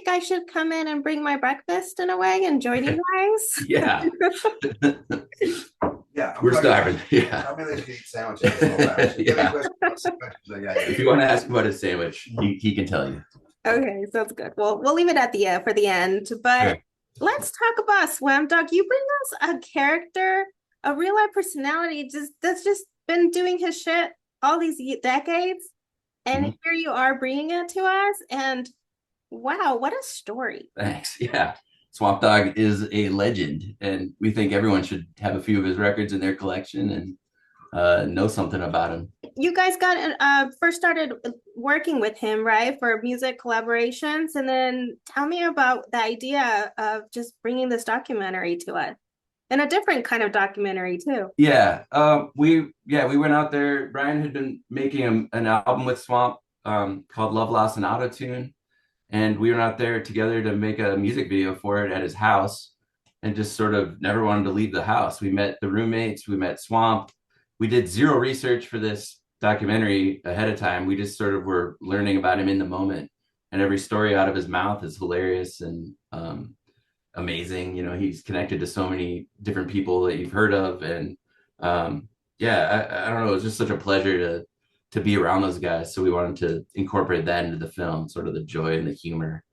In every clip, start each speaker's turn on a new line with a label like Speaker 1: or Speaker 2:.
Speaker 1: think I should come in and bring my breakfast in a way and join you guys?
Speaker 2: Yeah.
Speaker 3: Yeah,
Speaker 2: We're starving. Yeah.
Speaker 3: Tell me they should eat sandwiches this whole time. So give me
Speaker 2: Yeah.
Speaker 3: questions about sandwiches. I got
Speaker 2: If
Speaker 3: you.
Speaker 2: you want to ask about a sandwich, he can tell you.
Speaker 1: Okay, sounds good. Well, we'll leave it at the for the end. But
Speaker 2: Okay.
Speaker 1: let's talk about Swamp Dogg. You bring us a character, a real life personality, just that's just been doing his shit all these decades, and
Speaker 2: Mhm.
Speaker 1: here you are bringing it to us. And wow, what a story!
Speaker 2: Thanks. Yeah. Swamp Dogg is a legend, and we think everyone should have a few of his records in their collection and know something about him.
Speaker 1: You guys got first started working with him, right, for music collaborations, and then tell me about the idea of just bringing this documentary to us, and a different kind of documentary too.
Speaker 2: Yeah. We went out there. Brian had been making an album with Swamp called Love Lost and Auto Tune. And we went out there together to make a music video for it at his house and just sort of never wanted to leave the house. We met the roommates, we met Swamp. We did zero research for this documentary ahead of time. We just sort of were learning about him in the moment. And every story out of his mouth is hilarious and amazing. You know, he's connected to so many different people that you've heard of. And I don't know, it was just such a pleasure to be around those guys. So we wanted to incorporate that into the film, sort of the joy and the humor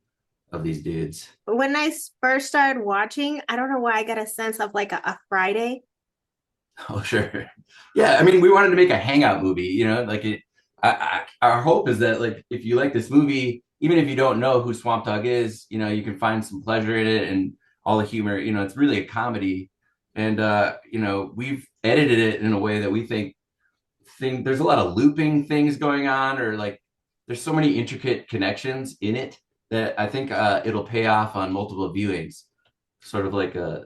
Speaker 2: of these dudes.
Speaker 1: When I first started watching, I don't know why I got a sense of like a Friday.
Speaker 2: Oh, sure. Yeah, I mean, we wanted to make a hangout movie, you know, like our hope is that like if you like this movie, even if you don't know who Swamp Dogg is, you know, you can find some pleasure in it and all the humor, you know, it's really a comedy. And you know, we've edited it in a way that we think there's a lot of looping things going on, or like there's so many intricate connections in it that I think it'll pay off on multiple viewings, sort of like a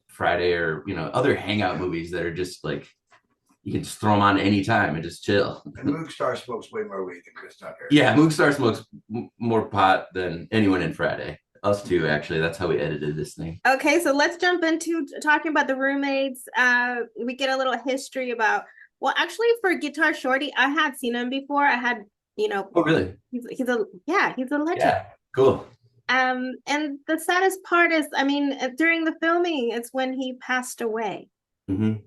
Speaker 2: Friday or you know other hangout movies that are just like you can just throw them on anytime and just chill.
Speaker 3: And Moogstar smokes way more weed than Chris Tucker.
Speaker 2: Yeah, Moogstar smokes more pot than anyone in Friday. Us too, actually. That's how we edited this thing.
Speaker 1: Okay, so let's jump into talking about the roommates. We get a little history about, well, actually for Guitar Shorty, I had seen him before. I had, you know,
Speaker 2: Oh, really?
Speaker 1: he's a legend.
Speaker 2: Yeah, cool.
Speaker 1: And the saddest part is, I mean, during the filming, it's when he passed away.
Speaker 2: Mm-hmm.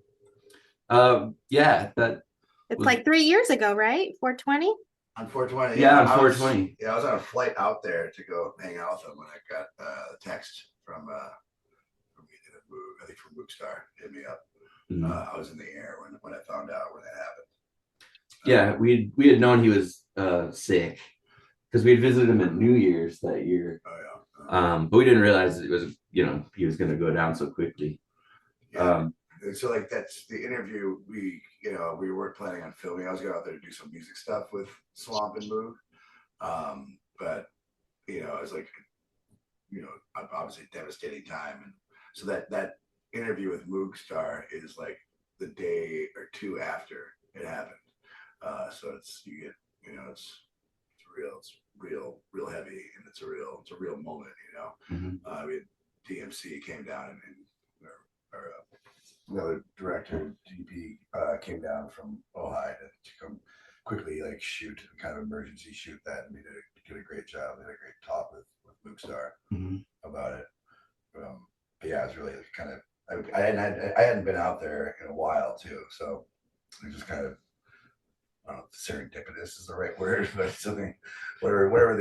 Speaker 2: Yeah, that
Speaker 1: It's
Speaker 2: was
Speaker 1: like 3 years ago, right? 420?
Speaker 3: On 420.
Speaker 2: yeah on 420.
Speaker 3: I was on a flight out there to go hang out with him when I got the text from I think from Moogstar hit me up.
Speaker 2: Mm-hmm.
Speaker 3: I was in the air when I found out when that happened.
Speaker 2: Yeah, we had known he was sick because we had visited him at New Year's that year.
Speaker 3: Oh yeah.
Speaker 2: But we didn't realize it was, you know, he was going to go down so quickly.
Speaker 3: Yeah. So like that's the interview we weren't planning on filming. I was going out there to do some music stuff with Swamp and Moog. But you know, it was like, you know, obviously devastating time. And so that interview with Moogstar is like the day or two after it happened. So it's it's real heavy, and it's a real moment, you know.
Speaker 2: Mm-hmm.
Speaker 3: We had DMC came down and our another director, DP, came down from Ojai to come quickly like shoot a kind of emergency shoot that, and we did a great job. We had a great talk with Moogstar about it. But yeah, it was really kind of I hadn't been out there in a while too, so it was just kind of, I don't know if serendipitous is the right word, but something, whatever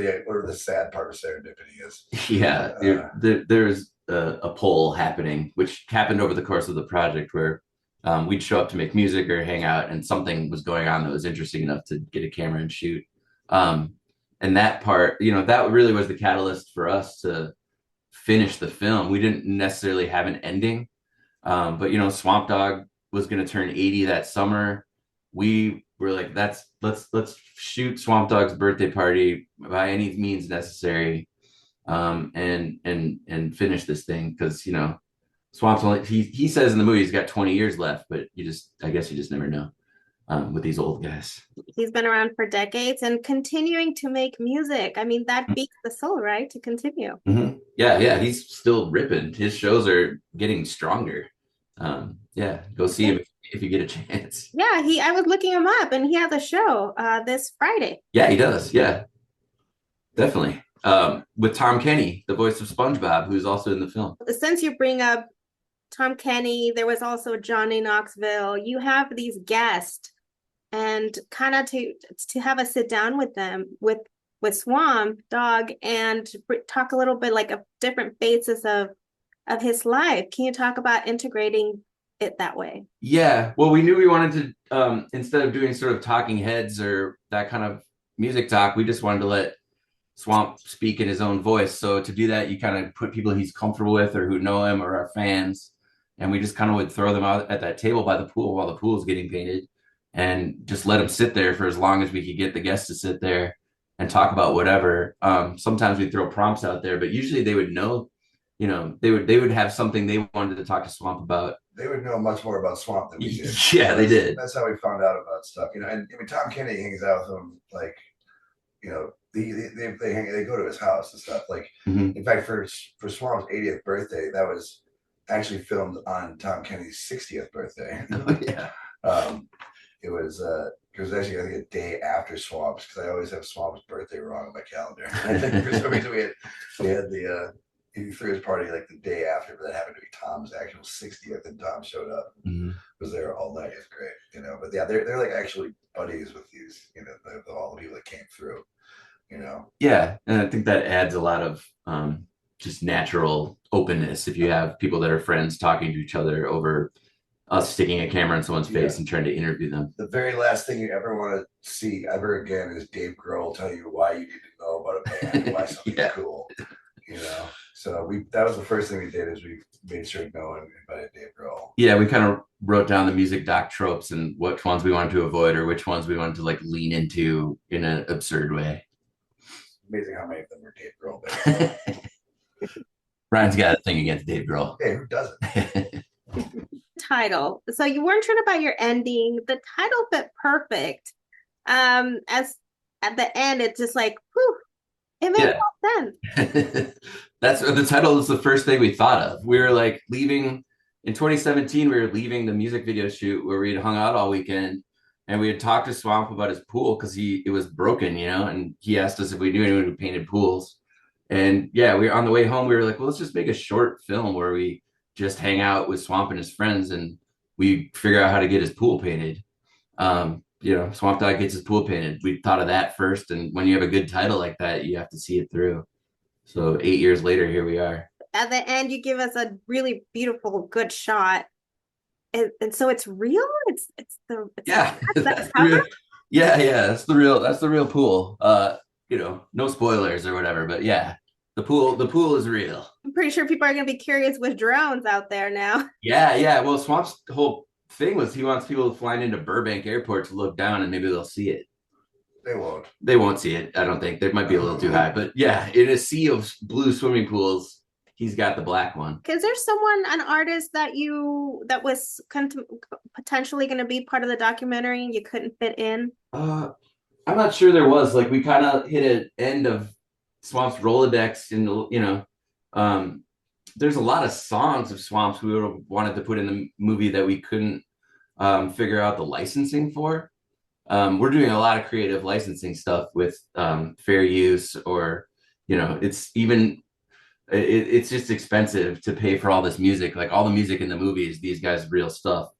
Speaker 3: the sad part of serendipity is.
Speaker 2: Yeah, there's a poll happening, which happened over the course of the project, where we'd show up to make music or hang out, and something was going on that was interesting enough to get a camera and shoot. And that part, you know, that really was the catalyst for us to finish the film. We didn't necessarily have an ending, but you know, Swamp Dogg was going to turn 80 that summer. We were like, let's shoot Swamp Dogg's birthday party by any means necessary, and finish this thing, because you know Swamp's only he says in the movie he's got 20 years left, but I guess you just never know with these old guys.
Speaker 1: He's been around for decades and continuing to make music. I mean, that beats the soul, right? To continue.
Speaker 2: Mm-hmm. Yeah, he's still ripping. His shows are getting stronger. Yeah, go see him if you get a chance.
Speaker 1: Yeah, I was looking him up, and he has a show this Friday.
Speaker 2: Yeah, he does. Yeah, definitely. with Tom Kenny, the voice of SpongeBob, who's also in the film.
Speaker 1: Since you bring up Tom Kenny, there was also Johnny Knoxville. You have these guests, and kind of to have a sit down with them with Swamp Dogg and talk a little bit like of different phases of his life. Can you talk about integrating it that way?
Speaker 2: Yeah, well, we knew we wanted to instead of doing sort of talking heads or that kind of music talk, we just wanted to let Swamp speak in his own voice. So to do that, you kind of put people he's comfortable with or who know him or are fans, and we just kind of would throw them out at that table by the pool while the pool is getting painted, and just let them sit there for as long as we could get the guests to sit there and talk about whatever. Sometimes we'd throw prompts out there, but usually they would know, you know, they would have something they wanted to talk to Swamp about.
Speaker 3: They would know much more about Swamp than we did.
Speaker 2: Yeah, they did.
Speaker 3: That's how we found out about stuff, you know. And I mean, Tom Kenny hangs out with them, like, you know, they go to his house and stuff. Like, in fact, for Swamp's 80th birthday, that was actually filmed on Tom Kenny's 60th birthday.
Speaker 2: Oh, yeah.
Speaker 3: It was actually, I think, a day after Swamp's, because I always have Swamp's birthday wrong on my calendar. I think for some reason we had he threw his party like the day after, but that happened to be Tom's actual 60th, and Tom showed up, was there all night. It's great, you know. But yeah, they're like actually buddies with these, you know, all the people that came through, you know.
Speaker 2: Yeah, and I think that adds a lot of just natural openness if you have people that are friends talking to each other over us sticking a camera in someone's face and trying to interview them.
Speaker 3: The very last thing you ever want to see ever again is Dave Grohl tell you why you need to know about a band and why something's cool, you know. So that was the first thing we did, is we made sure no one invited Dave Grohl. Yeah, we kind of wrote down the music doc tropes and which ones we wanted to avoid or which ones we wanted to like lean into in an absurd way. Amazing how many of them were Dave Grohl. Ryan's got a thing against Dave Grohl. Hey, who doesn't?
Speaker 1: Title. So you weren't sure about your ending. The title fit perfect. As at the end, it's just like, whew, it made sense.
Speaker 2: That's the title is the first thing we thought of. We were like leaving in 2017. We were leaving the music video shoot where we had hung out all weekend, and we had talked to Swamp about his pool because it was broken, you know, and he asked us if we knew anyone who painted pools. And yeah, we were on the way home. We were like, well, let's just make a short film where we just hang out with Swamp and his friends, and we figure out how to get his pool painted. You know, Swamp Dogg gets his pool painted. We thought of that first, and when you have a good title like that, you have to see it through. So 8 years later, here we are.
Speaker 1: At the end, you give us a really beautiful, good shot, and so it's real. It's
Speaker 2: yeah, that's real. Yeah. That's the real pool. You know, no spoilers or whatever, but yeah, the pool is real.
Speaker 1: I'm pretty sure people are going to be curious with drones out there now.
Speaker 2: Yeah. Well, Swamp's whole thing was he wants people flying into Burbank Airport to look down and maybe they'll see it. They won't see it. I don't think. They might be a little too high, but yeah, in a sea of blue swimming pools, he's got the black one.
Speaker 1: Is there an artist that was potentially going to be part of the documentary and you couldn't fit in?
Speaker 2: I'm not sure there was. Like, we kind of hit an end of Swamp's Rolodex, and you know, there's a lot of songs of Swamp's we would have wanted to put in the movie that we couldn't figure out the licensing for. We're doing a lot of creative licensing stuff with fair use, or you know, it's just expensive to pay for all this music. Like, all the music in the movie is these guys' real stuff.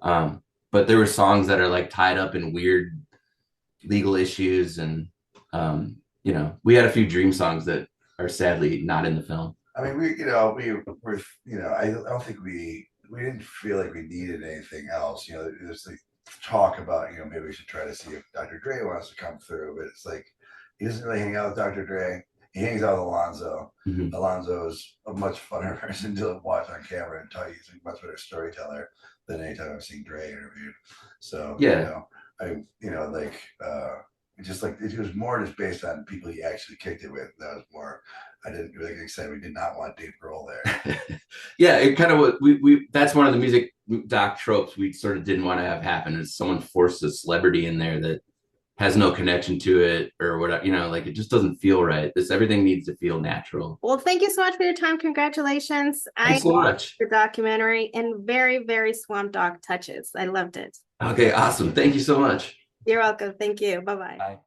Speaker 2: But there were songs that are like tied up in weird legal issues, and you know, we had a few dream songs that are sadly not in the film. I mean, we were, you know, I don't think we didn't feel like we needed anything else. You know, there's like talk about, you know, maybe we should try to see if Dr. Dre wants to come through, but it's like he doesn't really hang out with Dr. Dre. He hangs out with Alonzo. Alonzo's a much funner person to watch on camera and tell you he's a much better storyteller than anytime I've seen Dre interviewed. So yeah, you know, it was more just based on people he actually kicked it with. That was more. I didn't really, like I said, we did not want Dave Grohl there. Yeah, it kind of was. We that's one of the music doc tropes we sort of didn't want to have happen, is someone forced a celebrity in there that has no connection to it or whatever. You know, like, it just doesn't feel right. Everything needs to feel natural.
Speaker 1: Well, thank you so much for your time. Congratulations.
Speaker 2: Thanks so much.
Speaker 1: Your documentary, and very, very Swamp Dogg touches. I loved it.
Speaker 2: Okay, awesome. Thank you so much.
Speaker 1: You're welcome. Thank you. Bye-bye.
Speaker 2: Bye.